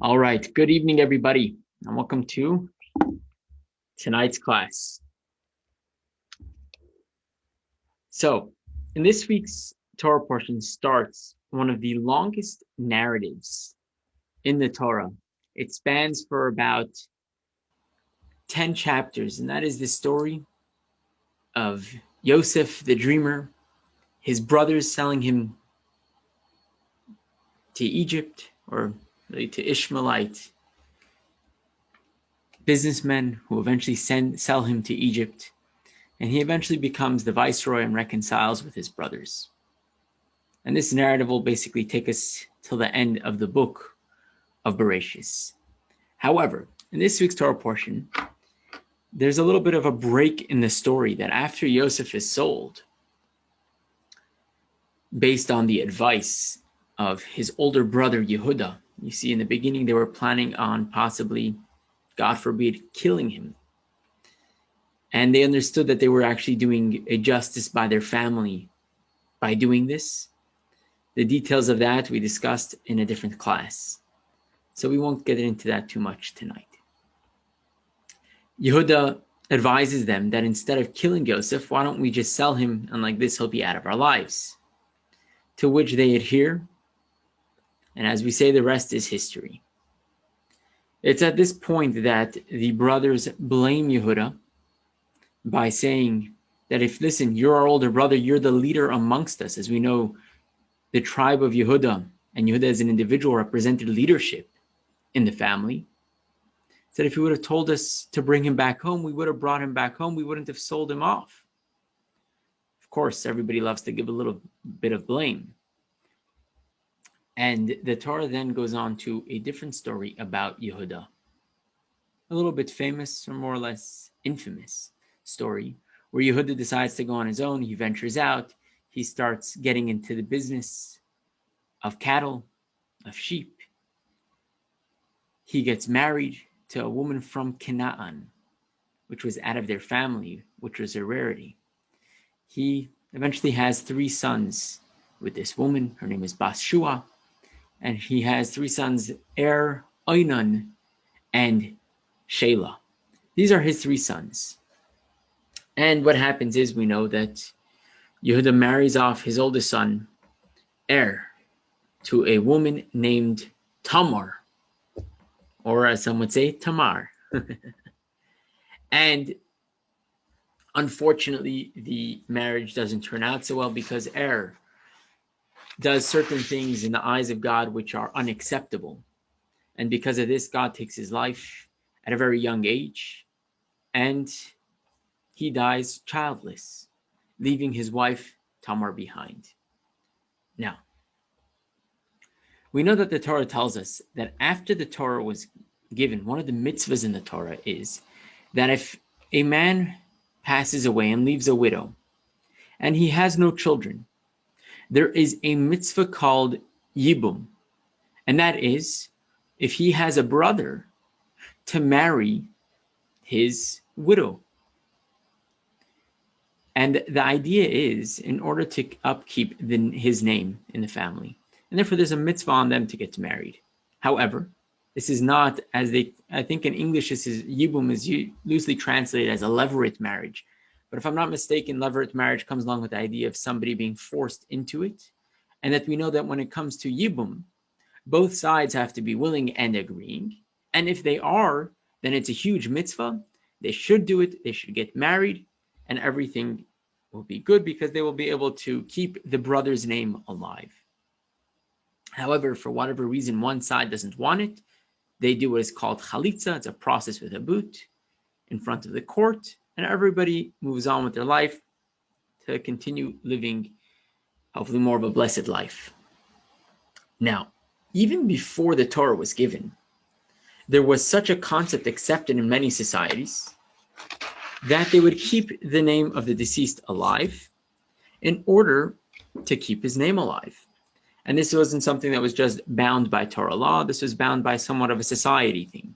All right, good evening, everybody, and welcome to tonight's class. So, in this week's Torah portion starts one of the longest narratives in the Torah. It spans for about 10 chapters, and that is the story of Yosef the dreamer, his brothers selling him to Egypt, or really to Ishmaelite businessmen who eventually sell him to Egypt, and he eventually becomes the viceroy and reconciles with his brothers. And this narrative will basically take us till the end of the book of Bereshis. However, in this week's Torah portion, there's a little bit of a break in the story that after Yosef is sold, based on the advice of his older brother Yehuda, you see in the beginning they were planning on possibly, God forbid, killing him. And they understood that they were actually doing a justice by their family by doing this. The details of that we discussed in a different class, so we won't get into that too much tonight. Yehuda advises them that instead of killing Yosef, why don't we just sell him, and like this he'll be out of our lives. To which they adhere, and as we say, the rest is history. It's at this point that the brothers blame Yehuda by saying that listen, you're our older brother, you're the leader amongst us. As we know, the tribe of Yehuda, and Yehuda as an individual represented leadership in the family, said if he would have told us to bring him back home, we would have brought him back home. We wouldn't have sold him off. Of course, everybody loves to give a little bit of blame. And the Torah then goes on to a different story about Yehuda, a little bit famous, or more or less infamous story, where Yehuda decides to go on his own. He ventures out. He starts getting into the business of cattle, of sheep. He gets married to a woman from Canaan, which was out of their family, which was a rarity. He eventually has 3 sons with this woman. Her name is Bathshua. And he has 3 sons, Er, Oinan, and Shelah. These are his 3 sons. And what happens is, we know that Yehuda marries off his oldest son, Er, to a woman named Tamar, or as some would say, Tamar. And unfortunately, the marriage doesn't turn out so well because Er does certain things in the eyes of God which are unacceptable. And because of this, God takes his life at a very young age, and he dies childless, leaving his wife Tamar behind. Now, we know that the Torah tells us that after the Torah was given, one of the mitzvahs in the Torah is that if a man passes away and leaves a widow, and he has no children, there is a mitzvah called yibum, and that is, if he has a brother, to marry his widow. And the idea is, in order to upkeep his name in the family, and therefore there's a mitzvah on them to get married. However, this is not, I think in English this is, yibum is loosely translated as a levirate marriage. But if I'm not mistaken, levirate marriage comes along with the idea of somebody being forced into it. And that we know that when it comes to yibum, both sides have to be willing and agreeing. And if they are, then it's a huge mitzvah. They should do it. They should get married. And everything will be good because they will be able to keep the brother's name alive. However, for whatever reason, one side doesn't want it. They do what is called chalitza. It's a process with a boot in front of the court. And everybody moves on with their life to continue living, hopefully, more of a blessed life. Now, even before the Torah was given, there was such a concept accepted in many societies that they would keep the name of the deceased alive in order to keep his name alive. And this wasn't something that was just bound by Torah law. This was bound by somewhat of a society thing.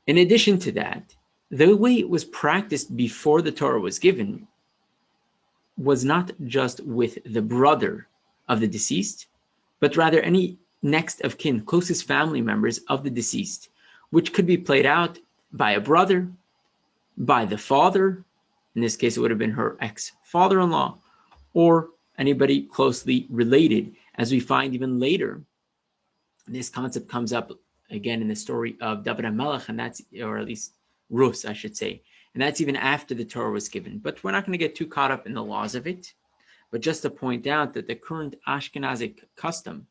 In addition to that, the way it was practiced before the Torah was given was not just with the brother of the deceased, but rather any next of kin, closest family members of the deceased, which could be played out by a brother, by the father, in this case it would have been her ex-father-in-law, or anybody closely related. As we find even later, this concept comes up again in the story of David HaMelech, and that's, or at least Rus, I should say, and that's even after the Torah was given. But we're not going to get too caught up in the laws of it, but just to point out that the current Ashkenazic custom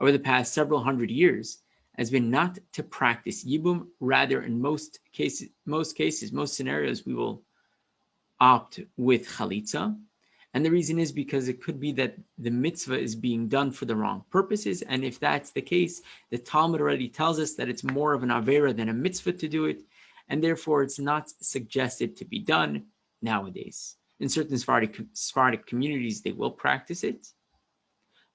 over the past several hundred years has been not to practice Yibum. Rather, in most scenarios, we will opt with Chalitza. And the reason is because it could be that the mitzvah is being done for the wrong purposes. And if that's the case, the Talmud already tells us that it's more of an avera than a mitzvah to do it. And therefore, it's not suggested to be done nowadays. In certain Sephardic communities, they will practice it.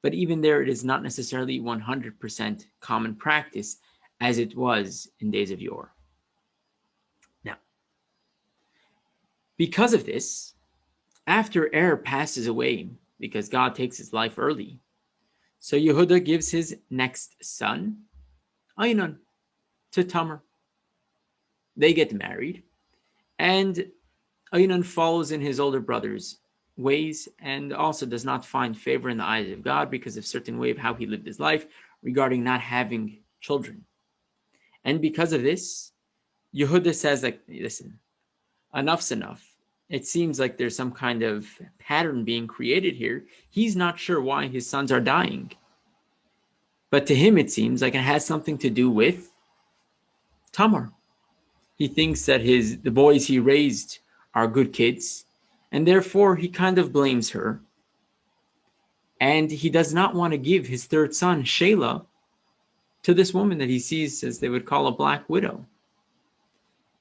But even there, it is not necessarily 100% common practice as it was in days of yore. Now, because of this, after Er passes away, because God takes his life early, so Yehuda gives his next son, Ainon, to Tamar. They get married, and Ainon follows in his older brother's ways and also does not find favor in the eyes of God because of certain way of how he lived his life regarding not having children. And because of this, Yehuda says, like, listen, enough's enough. It seems like there's some kind of pattern being created here. He's not sure why his sons are dying. But to him, it seems like it has something to do with Tamar. He thinks that the boys he raised are good kids, and therefore he kind of blames her. And he does not want to give his third son, Shelah, to this woman that he sees as they would call a black widow.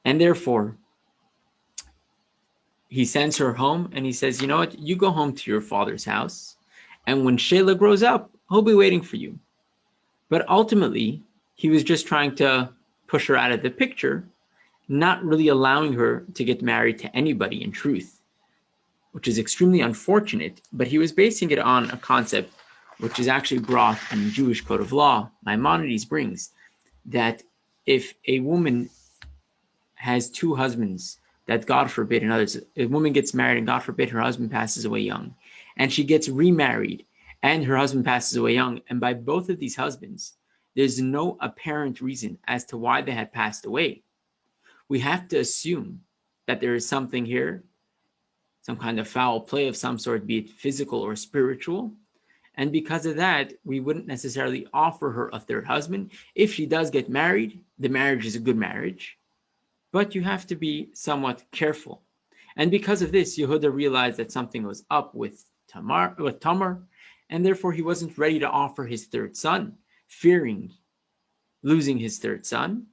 And therefore, he sends her home and he says, you know what, you go home to your father's house, and when Shelah grows up, he'll be waiting for you. But ultimately, he was just trying to push her out of the picture, not really allowing her to get married to anybody in truth, which is extremely unfortunate. But he was basing it on a concept which is actually brought in the Jewish code of law. Maimonides brings that if a woman has two husbands, that God forbid, in others, a woman gets married and God forbid her husband passes away young, and she gets remarried and her husband passes away young, and by both of these husbands, there's no apparent reason as to why they had passed away, we have to assume that there is something here, some kind of foul play of some sort, be it physical or spiritual. And because of that, we wouldn't necessarily offer her a third husband. If she does get married, the marriage is a good marriage, but you have to be somewhat careful. And because of this, Yehuda realized that something was up with Tamar, and therefore he wasn't ready to offer his third son, fearing losing his third son.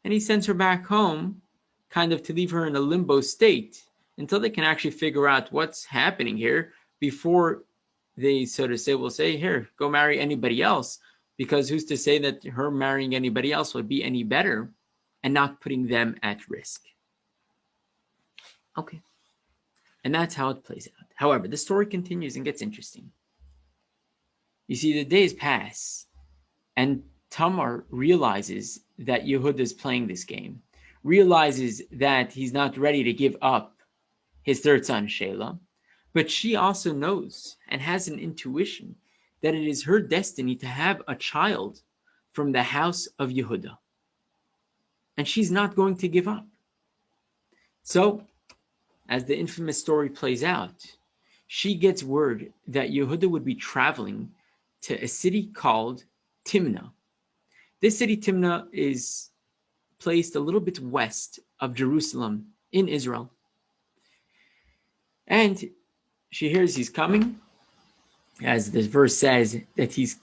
And he sends her back home, kind of to leave her in a limbo state until they can actually figure out what's happening here before they, so to say, will say, here, go marry anybody else, because who's to say that her marrying anybody else would be any better and not putting them at risk. Okay. And that's how it plays out. However, the story continues and gets interesting. You see, the days pass, and Tamar realizes that Yehuda is playing this game, realizes that he's not ready to give up his third son, Shelah, but she also knows and has an intuition that it is her destiny to have a child from the house of Yehuda. And she's not going to give up. So, as the infamous story plays out, she gets word that Yehuda would be traveling to a city called Timnah. This city, Timnah, is placed a little bit west of Jerusalem in Israel. And she hears he's coming, as this verse says, that he's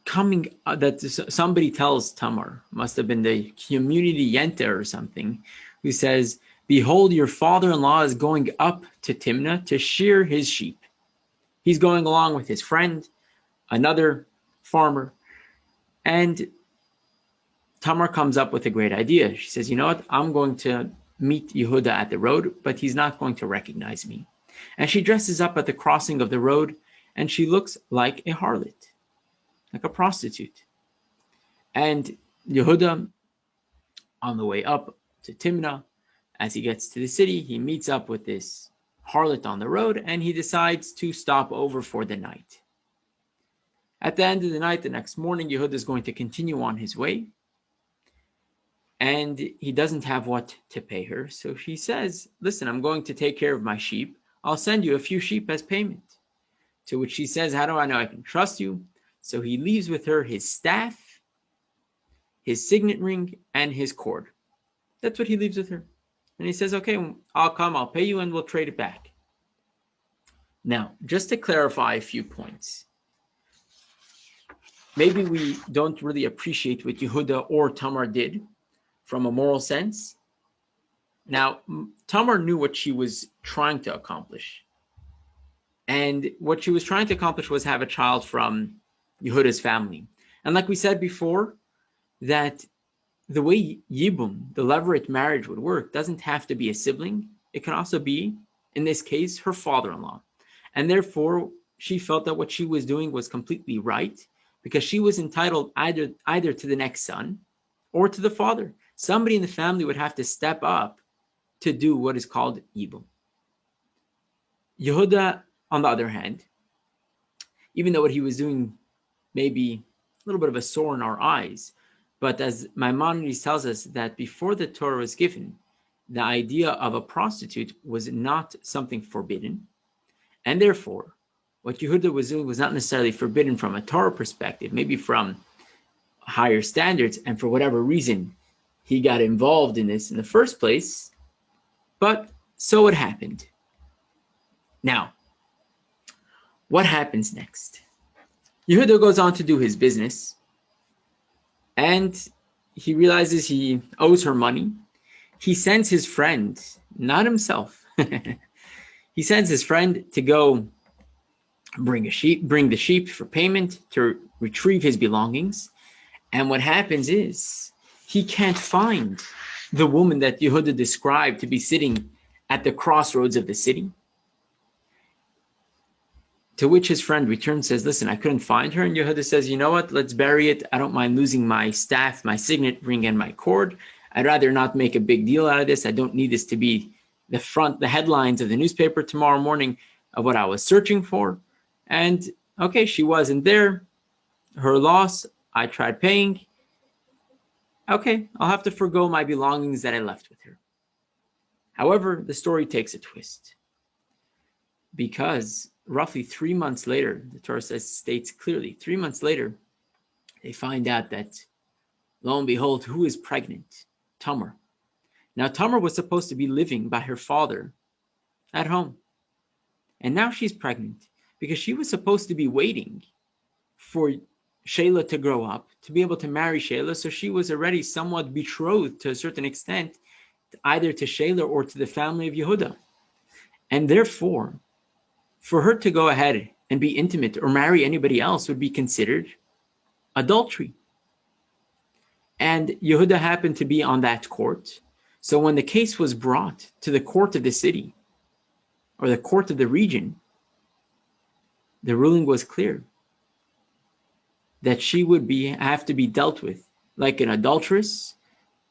coming, that somebody tells Tamar, must have been the community Yenta or something, who says, behold, your father-in-law is going up to Timnah to shear his sheep. He's going along with his friend, another farmer, and Tamar comes up with a great idea. She says, you know what, I'm going to meet Yehuda at the road, but he's not going to recognize me. And she dresses up at the crossing of the road, and she looks like a harlot, like a prostitute. And Yehuda, on the way up to Timnah, as he gets to the city, he meets up with this harlot on the road, and he decides to stop over for the night. At the end of the night, the next morning, Yehuda is going to continue on his way, and he doesn't have what to pay her. So she says, listen, I'm going to take care of my sheep. I'll send you a few sheep as payment. To which she says, how do I know I can trust you? So he leaves with her his staff, his signet ring, and his cord. That's what he leaves with her. And he says, okay, I'll come, I'll pay you, and we'll trade it back. Now, just to clarify a few points. Maybe we don't really appreciate what Yehuda or Tamar did from a moral sense. Now, Tamar knew what she was trying to accomplish. And what she was trying to accomplish was have a child from Yehuda's family. And like we said before, that the way Yibum, the levirate marriage, would work doesn't have to be a sibling. It can also be, in this case, her father-in-law. And therefore, she felt that what she was doing was completely right, because she was entitled either to the next son or to the father. Somebody in the family would have to step up to do what is called Yibum. Yehuda, on the other hand, even though what he was doing may be a little bit of a sore in our eyes, but as Maimonides tells us that before the Torah was given, the idea of a prostitute was not something forbidden. And therefore, what Yehuda was doing was not necessarily forbidden from a Torah perspective, maybe from higher standards, and for whatever reason, he got involved in this in the first place, but so it happened. Now, what happens next? Yehuda goes on to do his business, and he realizes he owes her money. He sends his friend, not himself. He sends his friend to go bring the sheep for payment, to retrieve his belongings. And what happens is he can't find the woman that Yehuda described to be sitting at the crossroads of the city. To which his friend returns, says, listen, I couldn't find her. And Yehuda says, you know what? Let's bury it. I don't mind losing my staff, my signet ring, and my cord. I'd rather not make a big deal out of this. I don't need this to be the headlines of the newspaper tomorrow morning of what I was searching for. And okay, she wasn't there. Her loss, I tried paying. Okay, I'll have to forgo my belongings that I left with her. However, the story takes a twist, because roughly 3 months later, the Torah states clearly, 3 months later, they find out that, lo and behold, who is pregnant? Tamar. Now, Tamar was supposed to be living by her father at home. And now she's pregnant because she was supposed to be waiting for Sheila to grow up, to be able to marry Sheila. So she was already somewhat betrothed to a certain extent, either to Sheila or to the family of Yehuda. And therefore, for her to go ahead and be intimate or marry anybody else would be considered adultery. And Yehuda happened to be on that court. So when the case was brought to the court of the city or the court of the region, the ruling was clear that she would have to be dealt with like an adulteress.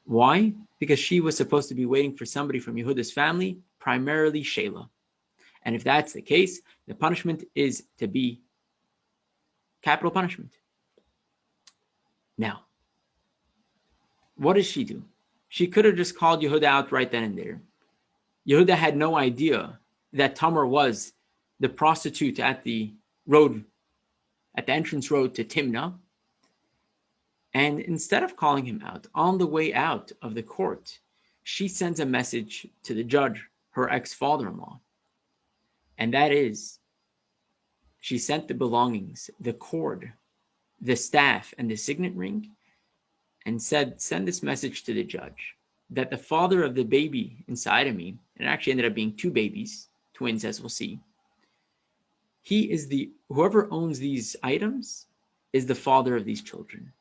Why? Because she was supposed to be waiting for somebody from Yehuda's family, primarily Sheila. And if that's the case, the punishment is to be capital punishment. Now, what does she do? She could have just called Yehuda out right then and there. Yehuda had no idea that Tamar was the prostitute at the road, at the entrance road to Timnah. And instead of calling him out, on the way out of the court, she sends a message to the judge, her ex-father-in-law. And that is, she sent the belongings, the cord, the staff, and the signet ring, and said, send this message to the judge, that the father of the baby inside of me, and it actually ended up being 2 babies, twins as we'll see, whoever owns these tzedakah is the father of these children.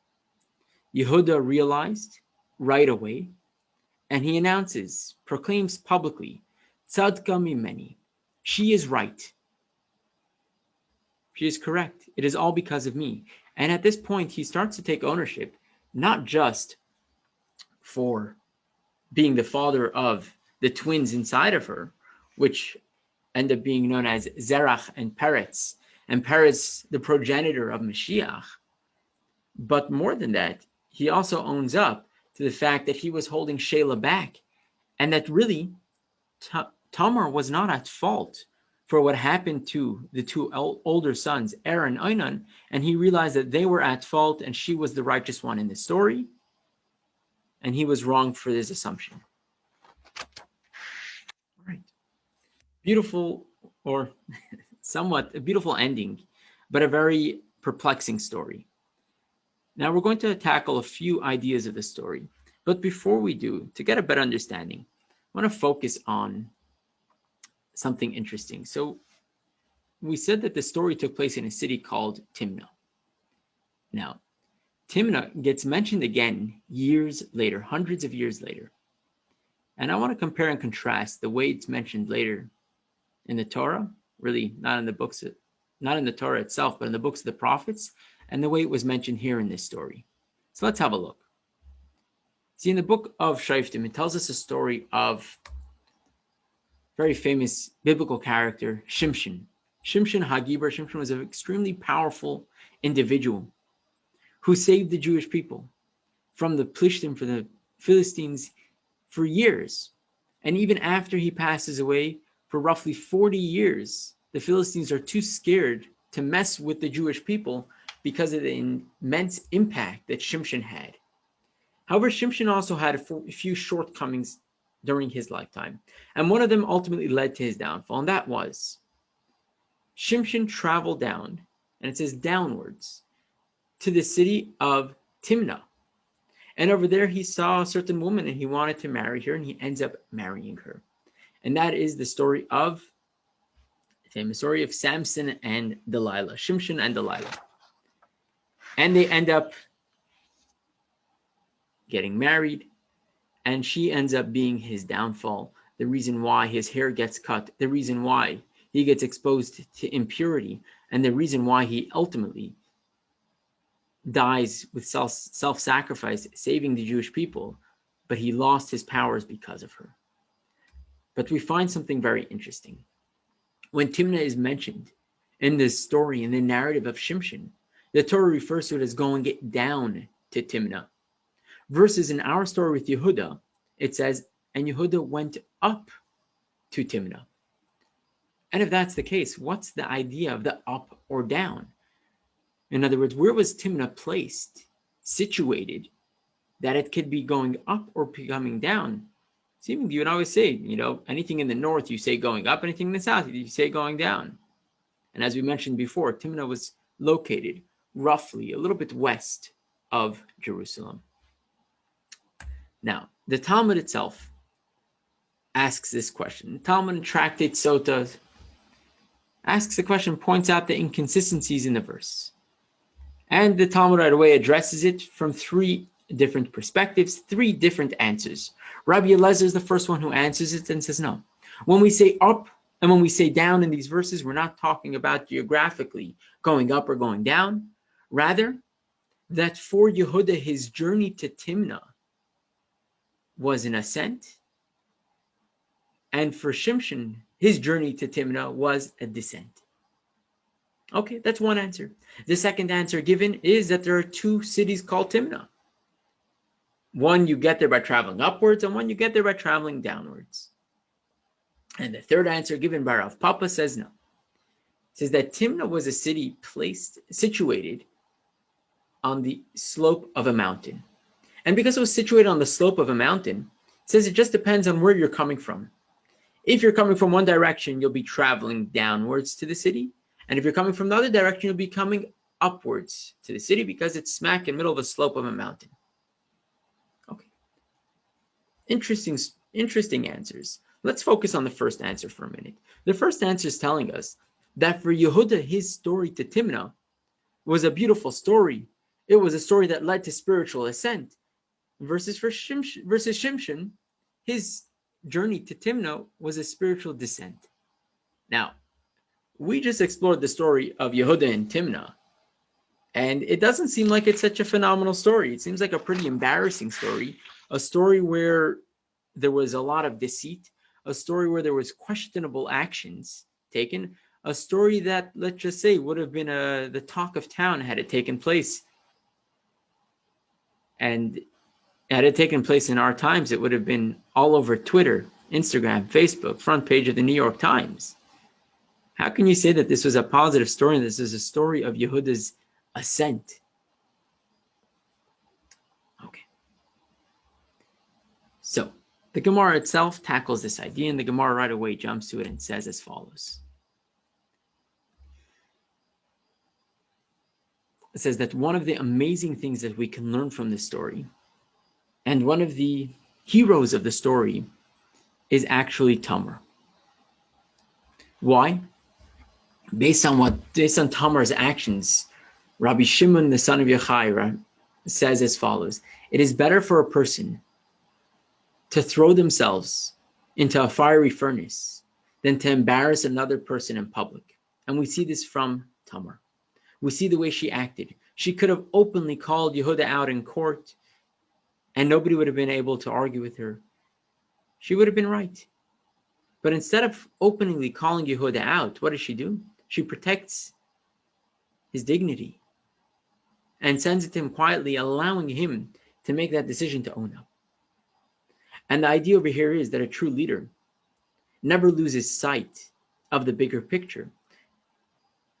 Yehuda realized right away, and he proclaims publicly, tzedakah mimeni, she is right. She is correct. It is all because of me. And at this point, he starts to take ownership not just for being the father of the twins inside of her, which end up being known as Zerach and Peretz the progenitor of Mashiach. But more than that, he also owns up to the fact that he was holding Shelah back, and that really Tamar was not at fault for what happened to the two older sons, Er and Onan, and he realized that they were at fault and she was the righteous one in the story, and he was wrong for this assumption. All right. Beautiful, or somewhat a beautiful ending, but a very perplexing story. Now we're going to tackle a few ideas of the story. But before we do, to get a better understanding, I want to focus on something interesting. So we said that the story took place in a city called Timnah. Now, Timnah gets mentioned again years later, hundreds of years later. And I want to compare and contrast the way it's mentioned later in the Torah, really not in the books, not in the Torah itself, but in the books of the prophets, and the way it was mentioned here in this story. So let's have a look. See, in the book of Shoftim, it tells us a story of very famous biblical character, Shimshon. Shimshon HaGibor. Shimshon was an extremely powerful individual who saved the Jewish people from the Plishtim, from the Philistines, for years. And even after he passes away, for roughly 40 years, the Philistines are too scared to mess with the Jewish people because of the immense impact that Shimshon had. However, Shimshon also had a few shortcomings during his lifetime, and one of them ultimately led to his downfall, and that was Shimshon traveled down, and it says downwards, to the city of Timnah. And over there he saw a certain woman and he wanted to marry her, and he ends up marrying her. And that is the story of, the famous story of Samson and Delilah, Shimshon and Delilah. And they end up getting married, and she ends up being his downfall, the reason why his hair gets cut, the reason why he gets exposed to impurity, and the reason why he ultimately dies with self-sacrifice, saving the Jewish people, but he lost his powers because of her. But we find something very interesting. When Timnah is mentioned in this story, in the narrative of Shimshon, the Torah refers to it as going down to Timnah. Versus in our story with Yehuda, it says, and Yehuda went up to Timnah. And if that's the case, what's the idea of the up or down? In other words, where was Timnah placed, situated, that it could be going up or coming down? Seemingly, you would always say, anything in the north, you say going up, anything in the south, you say going down. And as we mentioned before, Timnah was located roughly a little bit west of Jerusalem. Now, the Talmud itself asks this question. The Talmud in Tractate Sota asks the question, points out the inconsistencies in the verse. And the Talmud right away addresses it from three different perspectives, three different answers. Rabbi Eliezer is the first one who answers it and says, no. When we say up and when we say down in these verses, we're not talking about geographically going up or going down. Rather, that for Yehuda, his journey to Timnah was an ascent, and for Shimshon, his journey to Timnah was a descent. Okay, that's one answer. The second answer given is that there are two cities called Timnah. One you get there by traveling upwards, and one you get there by traveling downwards. And the third answer given by Rav Papa says no. It says that Timnah was a city situated on the slope of a mountain. And because it was situated on the slope of a mountain, it says it just depends on where you're coming from. If you're coming from one direction, you'll be traveling downwards to the city. And if you're coming from the other direction, you'll be coming upwards to the city because it's smack in the middle of a slope of a mountain. Okay. Interesting answers. Let's focus on the first answer for a minute. The first answer is telling us that for Yehuda, his story to Timnah was a beautiful story. It was a story that led to spiritual ascent. Versus Shimshon, his journey to Timnah was a spiritual descent. Now, we just explored the story of Yehuda and Timnah, And it doesn't seem like it's such a phenomenal story. It seems like a pretty embarrassing story, a story where there was a lot of deceit, a story where there was questionable actions taken, a story that, let's just say, would have been the talk of town had it taken place. And had it taken place in our times, it would have been all over Twitter, Instagram, Facebook, front page of the New York Times. How can you say that this was a positive story and this is a story of Yehuda's ascent? Okay. So the Gemara itself tackles this idea, and the Gemara right away jumps to it and says as follows. It says that one of the amazing things that we can learn from this story, and one of the heroes of the story, is actually Tamar. Why? Based on Tamar's actions, Rabbi Shimon, the son of Yochai, says as follows: it is better for a person to throw themselves into a fiery furnace than to embarrass another person in public. And we see this from Tamar. We see the way she acted. She could have openly called Yehuda out in court, and nobody would have been able to argue with her. She would have been right. But instead of openly calling Yehuda out, what does she do? She protects his dignity and sends it to him quietly, allowing him to make that decision to own up. And the idea over here is that a true leader never loses sight of the bigger picture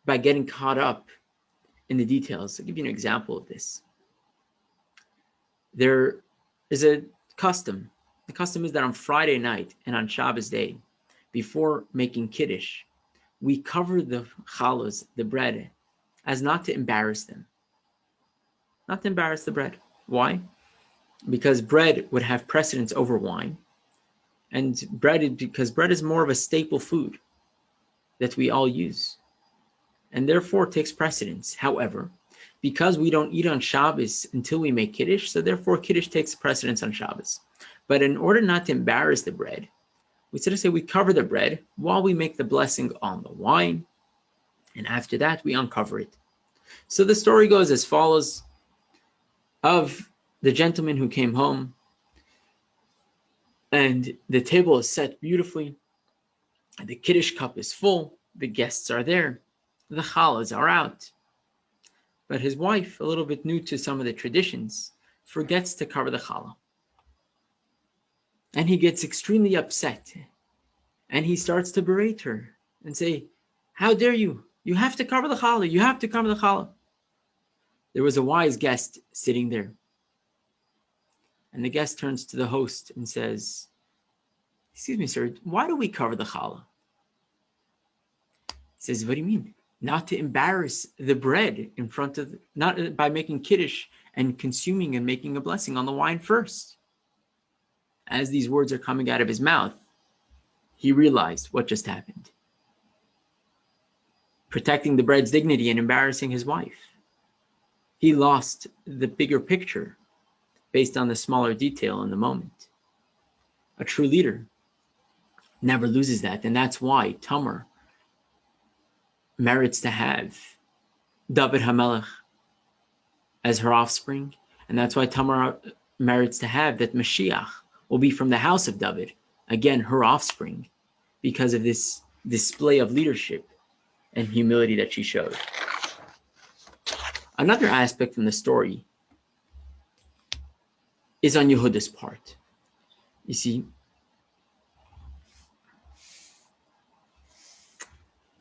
by getting caught up in the details. I'll give you an example of this. There is a custom. The custom is that on Friday night and on Shabbos day, before making Kiddush, we cover the chalos, the bread, as not to embarrass them. Not to embarrass the bread. Why? Because bread would have precedence over wine. And because bread is more of a staple food that we all use. And therefore takes precedence. However, because we don't eat on Shabbos until we make Kiddush, so therefore Kiddush takes precedence on Shabbos. But in order not to embarrass the bread, we sort of say we cover the bread while we make the blessing on the wine, and after that we uncover it. So the story goes as follows: of the gentleman who came home, and the table is set beautifully, and the Kiddush cup is full, the guests are there, the challahs are out. But his wife, a little bit new to some of the traditions, forgets to cover the challah. And he gets extremely upset. And he starts to berate her and say, how dare you? You have to cover the challah. You have to cover the challah. There was a wise guest sitting there. And the guest turns to the host and says, excuse me, sir, why do we cover the challah? He says, what do you mean? Not to embarrass the bread in front of, not by making Kiddush and consuming and making a blessing on the wine first. As these words are coming out of his mouth, he realized what just happened. Protecting the bread's dignity and embarrassing his wife. He lost the bigger picture based on the smaller detail in the moment. A true leader never loses that, and that's why Tamar merits to have David HaMelech as her offspring, and that's why Tamar merits to have that Mashiach will be from the house of David, again, her offspring, because of this display of leadership and humility that she showed. Another aspect from the story is on Yehuda's part. You see,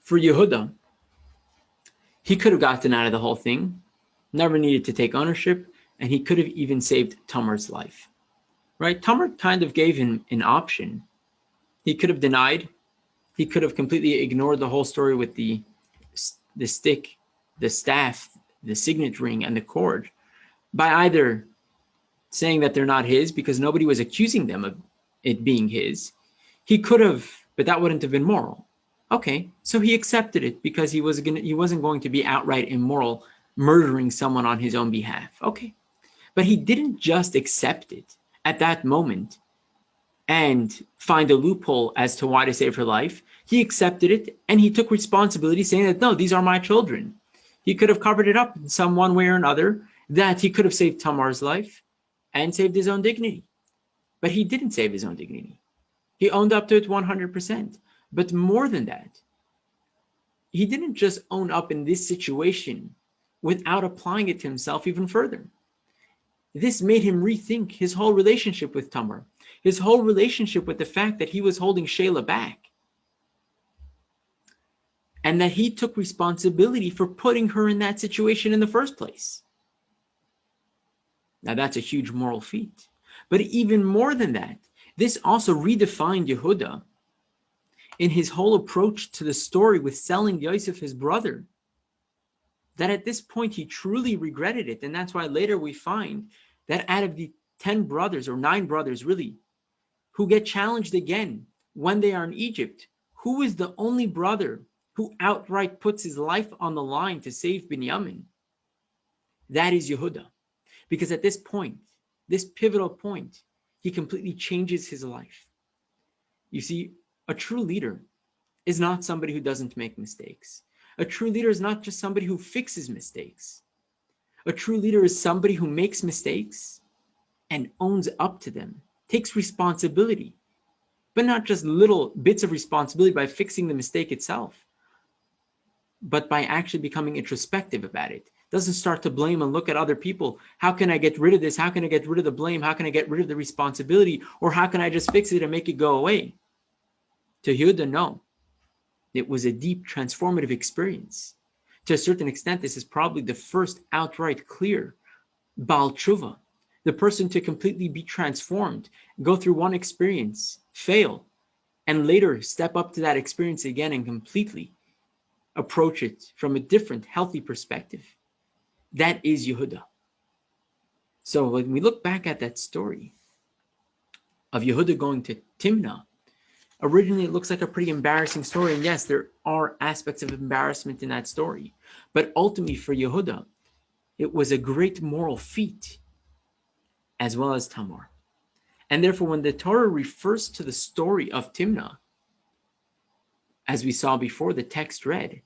for Yehuda, he could have gotten out of the whole thing, never needed to take ownership, and he could have even saved Tamar's life. Right? Tamar kind of gave him an option. He could have denied. He could have completely ignored the whole story with the stick, the staff, the signet ring, and the cord by either saying that they're not his because nobody was accusing them of it being his. He could have, but that wouldn't have been moral. Okay, so he accepted it because he wasn't going to be outright immoral, murdering someone on his own behalf. Okay, but he didn't just accept it at that moment and find a loophole as to why to save her life. He accepted it and he took responsibility, saying that, no, these are my children. He could have covered it up in some one way or another, that he could have saved Tamar's life and saved his own dignity. But he didn't save his own dignity. He owned up to it 100%. But more than that, he didn't just own up in this situation without applying it to himself even further. This made him rethink his whole relationship with Tamar, his whole relationship with the fact that he was holding Shelah back, and that he took responsibility for putting her in that situation in the first place. Now that's a huge moral feat. But even more than that, this also redefined Yehuda in his whole approach to the story with selling Yosef, his brother, that at this point he truly regretted it. And that's why later we find that out of the 10 brothers, or 9 brothers really, who get challenged again when they are in Egypt, who is the only brother who outright puts his life on the line to save Binyamin? That is Yehuda. Because at this point, this pivotal point, he completely changes his life. You see, a true leader is not somebody who doesn't make mistakes. A true leader is not just somebody who fixes mistakes. A true leader is somebody who makes mistakes and owns up to them, takes responsibility, but not just little bits of responsibility by fixing the mistake itself, but by actually becoming introspective about it. Doesn't start to blame and look at other people. How can I get rid of this? How can I get rid of the blame? How can I get rid of the responsibility? Or how can I just fix it and make it go away? To Yehuda, no. It was a deep transformative experience. To a certain extent, this is probably the first outright clear Baal Tshuva, the person to completely be transformed, go through one experience, fail, and later step up to that experience again and completely approach it from a different, healthy perspective. That is Yehuda. So when we look back at that story of Yehuda going to Timnah, originally it looks like a pretty embarrassing story. And yes, there are aspects of embarrassment in that story. But ultimately for Yehuda, it was a great moral feat, as well as Tamar. And therefore, when the Torah refers to the story of Timnah, as we saw before, the text read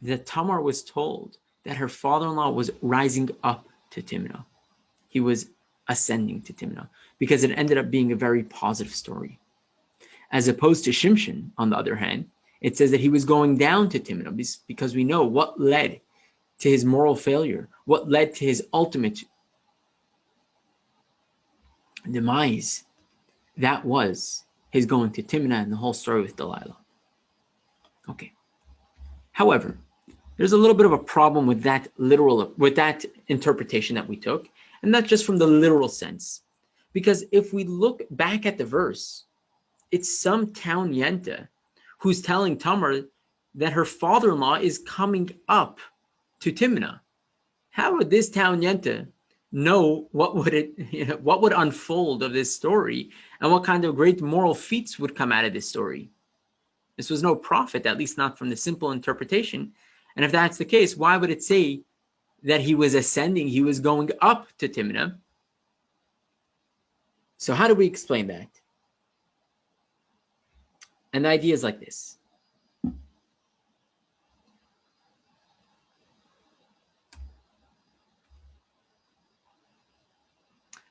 that Tamar was told that her father-in-law was rising up to Timnah. He was ascending to Timnah, because it ended up being a very positive story. As opposed to Shimshon, on the other hand, it says that he was going down to Timnah, because we know what led to his moral failure, what led to his ultimate demise. That was his going to Timnah and the whole story with Delilah. Okay. However, there's a little bit of a problem with that interpretation that we took, and not just from the literal sense. Because if we look back at the verse, it's some town Yenta who's telling Tamar that her father-in-law is coming up to Timnah. How would this town Yenta know what would unfold of this story, and what kind of great moral feats would come out of this story? This was no prophet, at least not from the simple interpretation. And if that's the case, why would it say that he was ascending, he was going up to Timnah? So how do we explain that? And the idea is like this.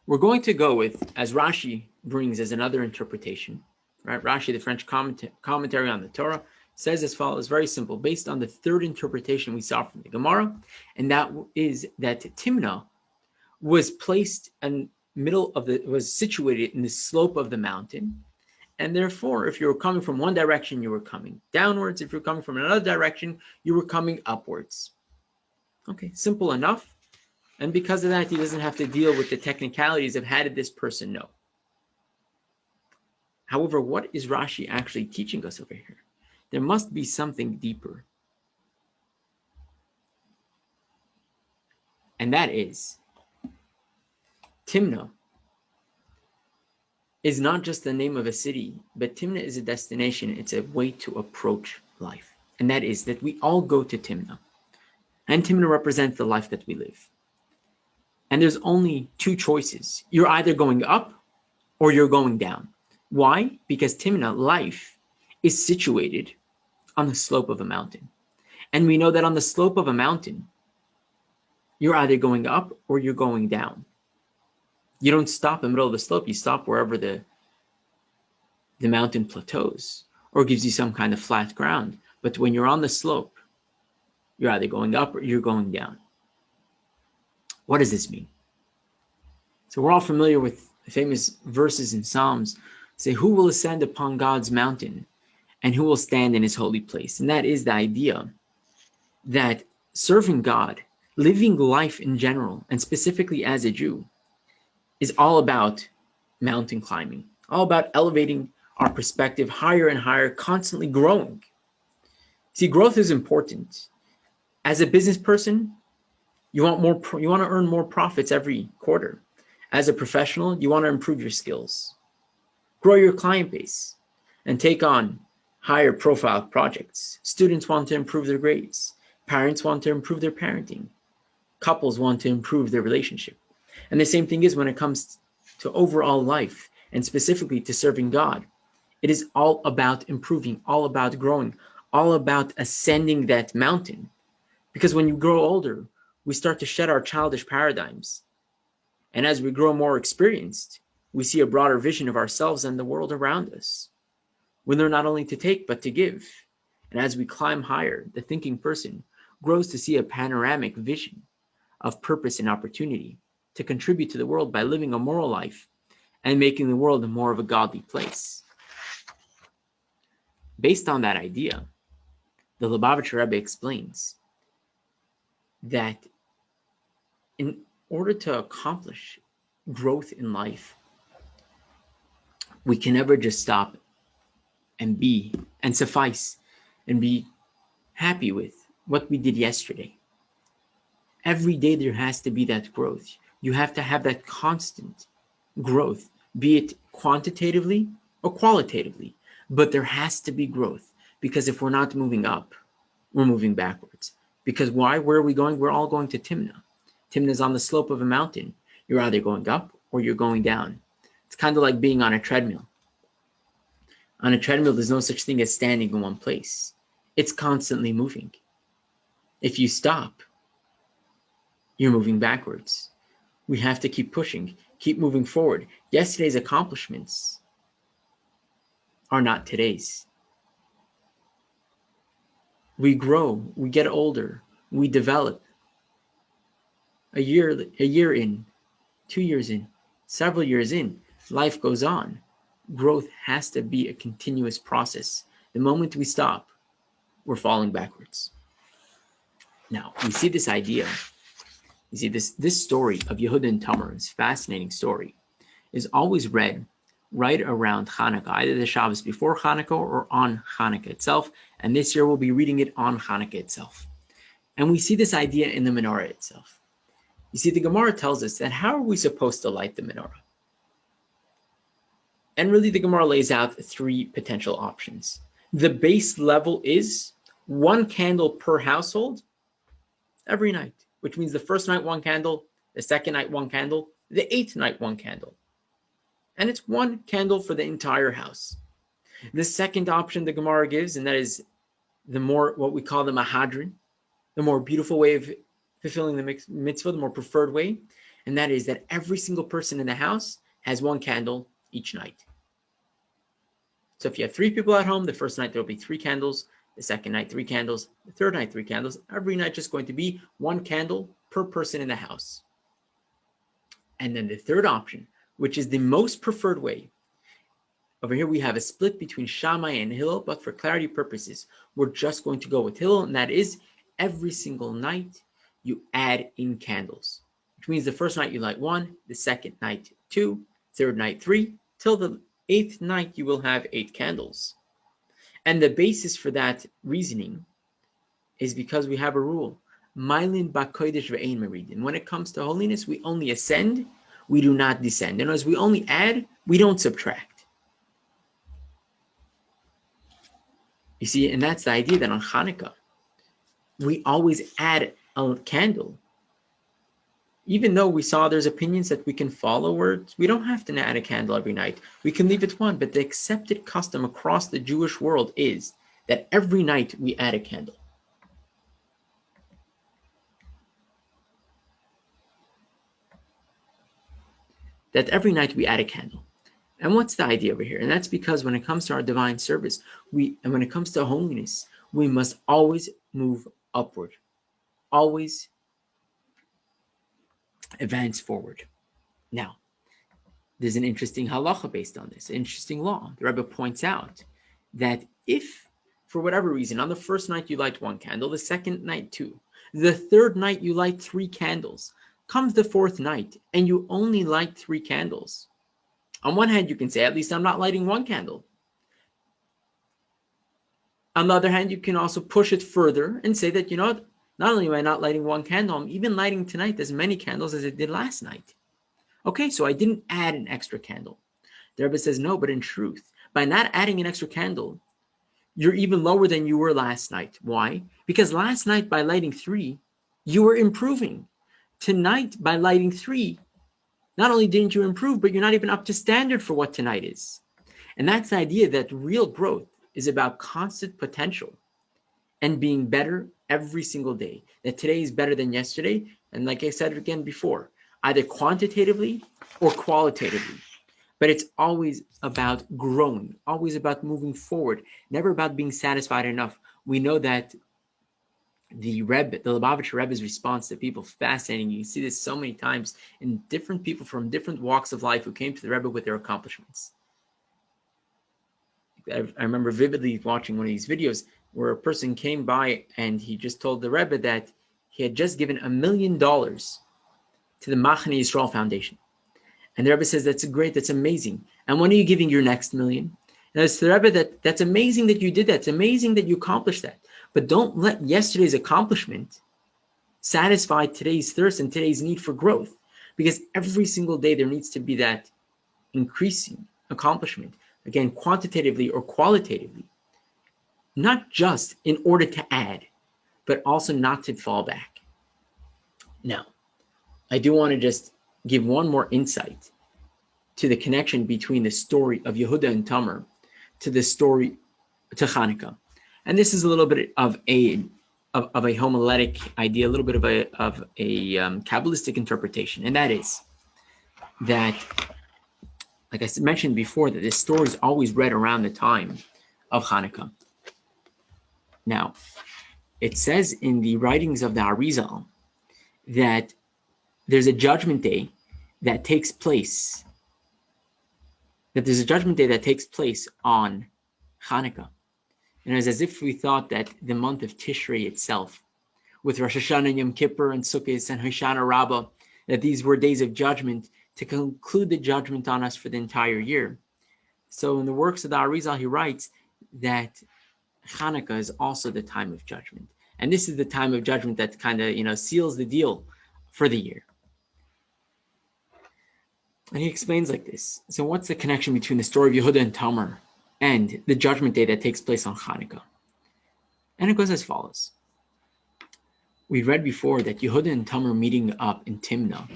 We're going to go with, as Rashi brings as another interpretation, right? Rashi, the French commentary on the Torah, says as follows, very simple, based on the third interpretation we saw from the Gemara, and that is that Timnah was placed in was situated in the slope of the mountain, and therefore, if you were coming from one direction, you were coming downwards. If you're coming from another direction, you were coming upwards. Okay, simple enough. And because of that, he doesn't have to deal with the technicalities of how did this person know. However, what is Rashi actually teaching us over here? There must be something deeper. And that is, Timnah is not just the name of a city, but Timnah is a destination. It's a way to approach life. And that is that we all go to Timnah. And Timnah represents the life that we live. And there's only two choices. You're either going up or you're going down. Why? Because Timnah, life, is situated on the slope of a mountain. And we know that on the slope of a mountain, you're either going up or you're going down. You don't stop in the middle of the slope. You stop wherever the mountain plateaus or gives you some kind of flat ground. But when you're on the slope, you're either going up or you're going down. What does this mean? So we're all familiar with the famous verses in Psalms say, who will ascend upon God's mountain and who will stand in his holy place? And that is the idea that serving God, living life in general, and specifically as a Jew, is all about mountain climbing, all about elevating our perspective higher and higher, constantly growing. See, growth is important. As a business person, you want to earn more profits every quarter. As a professional, you want to improve your skills, grow your client base, and take on higher profile projects. Students want to improve their grades. Parents want to improve their parenting. Couples want to improve their relationship. And the same thing is when it comes to overall life, and specifically to serving God. It is all about improving, all about growing, all about ascending that mountain. Because when you grow older, we start to shed our childish paradigms. And as we grow more experienced, we see a broader vision of ourselves and the world around us. We learn not only to take, but to give. And as we climb higher, the thinking person grows to see a panoramic vision of purpose and opportunity to contribute to the world by living a moral life and making the world more of a godly place. Based on that idea, the Lubavitcher Rebbe explains that in order to accomplish growth in life, we can never just stop and be and suffice and be happy with what we did yesterday. Every day there has to be that growth. You have to have that constant growth, be it quantitatively or qualitatively, but there has to be growth, because if we're not moving up, we're moving backwards. Because why? Where are we going? We're all going to Timnah. Timnah is on the slope of a mountain. You're either going up or you're going down. It's kind of like being on a treadmill. On a treadmill, there's no such thing as standing in one place. It's constantly moving. If you stop, you're moving backwards. We have to keep pushing, keep moving forward. Yesterday's accomplishments are not today's. We grow, we get older, we develop. A year in, 2 years in, several years in, life goes on. Growth has to be a continuous process. The moment we stop, we're falling backwards. Now, we see this idea. You see, this story of Yehuda and Tamar, this fascinating story, is always read right around Hanukkah, either the Shabbos before Hanukkah or on Hanukkah itself. And this year we'll be reading it on Hanukkah itself. And we see this idea in the menorah itself. You see, the Gemara tells us that how are we supposed to light the menorah? And really, the Gemara lays out 3 potential options. The base level is 1 candle per household every night, which means the first night 1 candle, the second night 1 candle, the 8th night 1 candle. And it's 1 candle for the entire house. The second option the Gemara gives, and that is the more, what we call the mahadrin, the more beautiful way of fulfilling the mitzvah, the more preferred way, and that is that every single person in the house has 1 candle each night. So if you have 3 people at home, the first night there'll be 3 candles, the second night 3 candles, the third night 3 candles. Every night just going to be 1 candle per person in the house. And then the third option, which is the most preferred way, over here we have a split between Shammai and Hillel, but for clarity purposes, we're just going to go with Hillel, and that is every single night you add in candles, which means the first night you light 1, the second night 2, third night 3, till the 8th night you will have 8 candles. And the basis for that reasoning is because we have a rule, Mailin ba'kodesh ve'ein meridin. When it comes to holiness, we only ascend, we do not descend. And as we only add, we don't subtract. You see, and that's the idea that on Hanukkah, we always add a candle. Even though we saw there's opinions that we can follow, words, we don't have to add a candle every night. We can leave it 1, but the accepted custom across the Jewish world is that every night we add a candle. that every night we add a candle. And what's the idea over here? And that's because when it comes to our divine service, and when it comes to holiness, we must always move upward, always advance forward. Now, there's an interesting halacha based on this, an interesting law. The Rebbe points out that if, for whatever reason, on the first night you light one candle, the second night two, the third night you light 3 candles, comes the fourth night and you only light 3 candles. On one hand, you can say, at least I'm not lighting 1 candle. On the other hand, you can also push it further and say that, you know what, not only am I not lighting 1 candle, I'm even lighting tonight as many candles as I did last night. Okay, so I didn't add an extra candle. The Rebbe says, no, but in truth, by not adding an extra candle, you're even lower than you were last night. Why? Because last night, by lighting 3, you were improving. Tonight, by lighting 3, not only didn't you improve, but you're not even up to standard for what tonight is. And that's the idea that real growth is about constant potential and being better every single day. That today is better than yesterday. And like I said again before, either quantitatively or qualitatively. But it's always about growing, always about moving forward, never about being satisfied enough. We know that the Lubavitcher Rebbe's response to people, fascinating. You see this so many times in different people from different walks of life who came to the Rebbe with their accomplishments. I remember vividly watching one of these videos where a person came by and he just told the Rebbe that he had just given $1 million to the Machane Yisrael Foundation. And the Rebbe says, that's great, that's amazing. And when are you giving your next $1 million? And it's the Rebbe that's amazing that you did that. It's amazing that you accomplished that. But don't let yesterday's accomplishment satisfy today's thirst and today's need for growth. Because every single day there needs to be that increasing accomplishment. Again, quantitatively or qualitatively. Not just in order to add, but also not to fall back. Now, I do want to just give one more insight to the connection between the story of Yehuda and Tamar to the story to Hanukkah. And this is a little bit of a homiletic idea, a little bit of a Kabbalistic interpretation. And that is that, like I mentioned before, that this story is always read around the time of Hanukkah. Now, it says in the writings of the Arizal that there's a judgment day that takes place, on Hanukkah. And it's as if we thought that the month of Tishrei itself, with Rosh Hashanah and Yom Kippur and Sukkot and Hoshana Rabbah, that these were days of judgment to conclude the judgment on us for the entire year. So in the works of the Arizal, he writes that Hanukkah is also the time of judgment. And this is the time of judgment that kind of, seals the deal for the year. And he explains like this. So what's the connection between the story of Yehuda and Tamar and the judgment day that takes place on Hanukkah? And it goes as follows. We read before that Yehuda and Tamar meeting up in Timnah.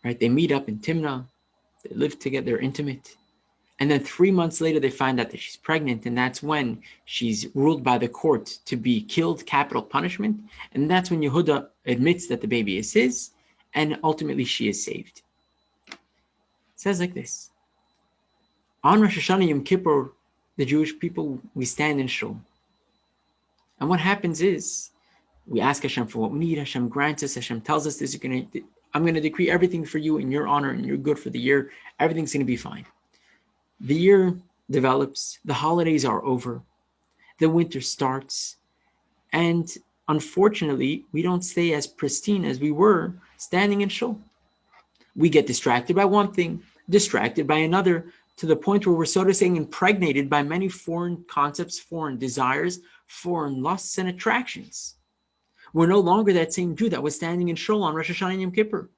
Right? They meet up in Timnah. They live together, they're intimate. And then 3 months later, they find out that she's pregnant. And that's when she's ruled by the court to be killed, capital punishment. And that's when Yehuda admits that the baby is his. And ultimately, she is saved. It says like this. On Rosh Hashanah Yom Kippur, the Jewish people, we stand in shul. And what happens is, we ask Hashem for what we need. Hashem grants us. Hashem tells us this. I'm going to decree everything for you in your honor and your good for the year. Everything's going to be fine. The year develops. The holidays are over. The winter starts. And unfortunately, we don't stay as pristine as we were standing in shul. We get distracted by one thing, distracted by another, to the point where we're, so to say, impregnated by many foreign concepts, foreign desires, foreign lusts and attractions. We're no longer that same Jew that was standing in shul on Rosh Hashanah and Yom Kippur.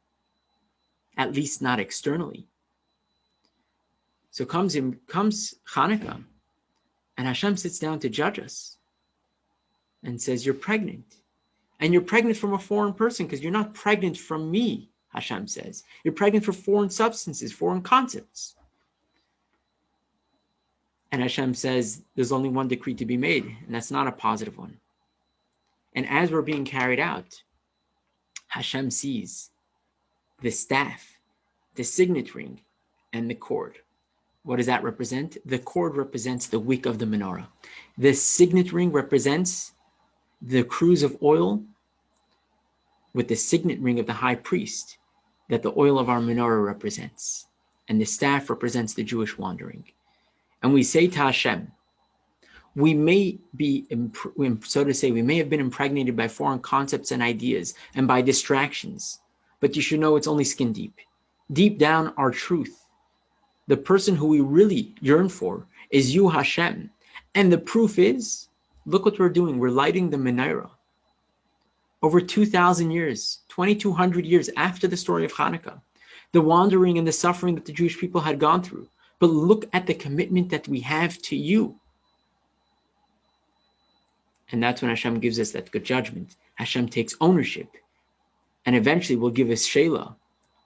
At least not externally. So comes Hanukkah, and Hashem sits down to judge us and says, you're pregnant. And you're pregnant from a foreign person because you're not pregnant from me, Hashem says. You're pregnant for foreign substances, foreign concepts. And Hashem says, there's only one decree to be made, and that's not a positive one. And as we're being carried out, Hashem sees the staff the signet ring, and the cord. What does that represent? The cord represents the wick of the menorah. The signet ring represents the cruse of oil with the signet ring of the high priest that the oil of our menorah represents. And the staff represents the Jewish wandering. And we say to Hashem, we may be, so to say, we may have been impregnated by foreign concepts and ideas and by distractions, but you should know it's only skin deep. Deep down, our truth, the person who we really yearn for, is you, Hashem. And the proof is, look what we're doing. We're lighting the menorah. Over 2,000 years, 2,200 years after the story of Hanukkah, the wandering and the suffering that the Jewish people had gone through. But look at the commitment that we have to you. And that's when Hashem gives us that good judgment. Hashem takes ownership and eventually will give us Shelah,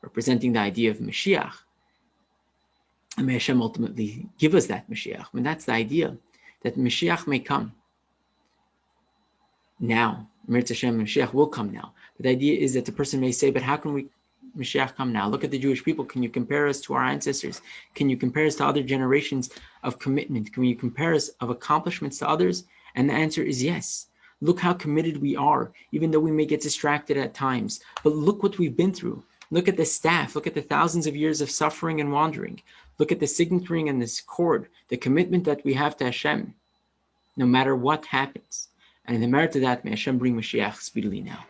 representing the idea of Mashiach. And may Hashem ultimately give us that Mashiach. And that's the idea, that Mashiach may come now. Mirz Hashem, Mashiach will come now. But the idea is that the person may say, but how can Mashiach come now? Look at the Jewish people. Can you compare us to our ancestors? Can you compare us to other generations of commitment? Can you compare us of accomplishments to others? And the answer is yes. Look how committed we are, even though we may get distracted at times. But look what we've been through. Look at the staff. Look at the thousands of years of suffering and wandering. Look at the signet ring and this cord, the commitment that we have to Hashem, no matter what happens. And in the merit of that, may Hashem bring Mashiach speedily now.